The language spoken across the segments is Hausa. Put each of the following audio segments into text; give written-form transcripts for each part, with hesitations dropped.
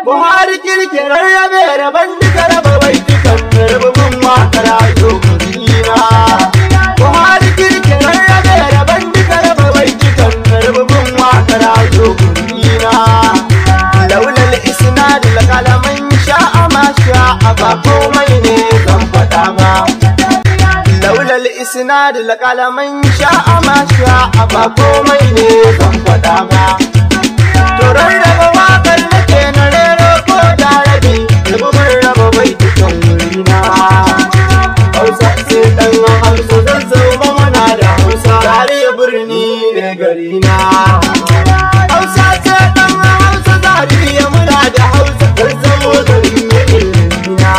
Buhari kirkirar rabe raban duka raba baitukan rububin makara yokurina. Buhari kirkirar rabe raban duka raba baitukan rububin makara yokurina. Laulal isnad la kalaman sha'a ma sha'a ba komai ne zan faɗa ba. Laulal isnad la kalaman sha'a ma sha'a ba komai ne zan faɗa ba. Turar raba wakar nake na rero ko da rabi, rububin raba baitukan wurina. Hausa ce ɗan Hausa zan zama mana da Hausa, Zariya birni ne garina. Hausa ce ɗan Hausa, Zariya muna da Hausa, zan zamo garin mai ilimina.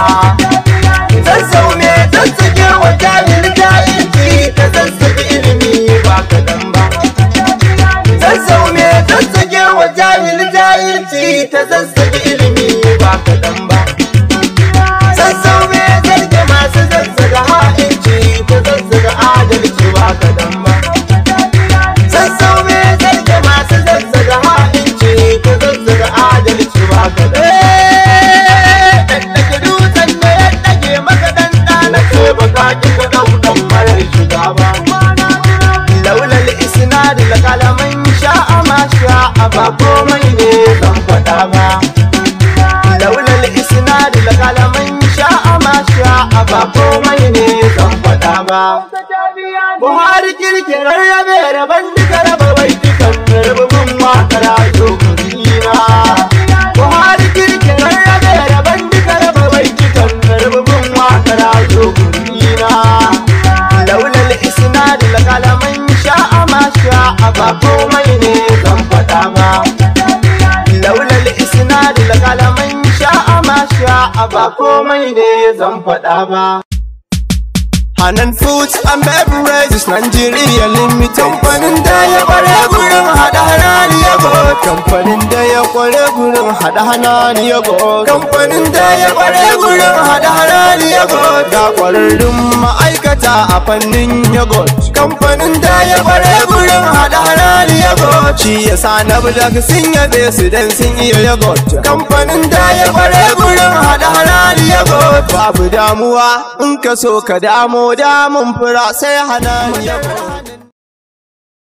Zan zaume zan sake wa jahil jahilci, ta zan saki ilimi ba kaɗan ba. Zan zaume zan sake wa jahil jahilci, ta zan saki ilimi ba kaɗan ba. Zan zaume zarge masu zazzaga ha'inci, ta zazzaga adalci ba kaɗan ba. Zan zaume zarge masu zazzaga ha'inci, ta zazzaga adalci ba kaɗan. Ɗaɗɗake dutsen da ya ɗage maka ɗan ɗana ce ba ka ƙi ka ɗaukan marar shiga ba. Laulal isnad la kalaman sha'a ma sha'a ba komai ne zan faɗa ba. Laulal isnad la kalaman sha'a ma sha'a ba komai ne zan faɗa ba. Buhari kirkirar rabe raban duka raba baitukan rububin makara yokurina. Buhari kirkirar rabe raban duka raba baitukan rububin makara yokurina. Laulal isnad la kalaman sha'a ma sha'a ba komai ne zan faɗa ba. Laulal isnad la kalaman sha'a ma sha'a ba komai ne zan faɗa ba. Hanan Foods and Beverages Nigeria Limited, kamfanin da ya kware gurin hada hanani yogurt, kamfanin da ya kware gurin hada hanani yogurt, kamfanin da ya kware gurin hada hanani yogurt, ga kwararrun ma'aikata a fannin yogurt, kamfanin da ya kware gurin hada hanani yogurt, shi yasa na budak sun yabe su dan sun iya yogurt, kamfanin da ya kware gurin hada hanani yogurt, babu damuwa in ka so ka damu damun fura sai hanani yogurt.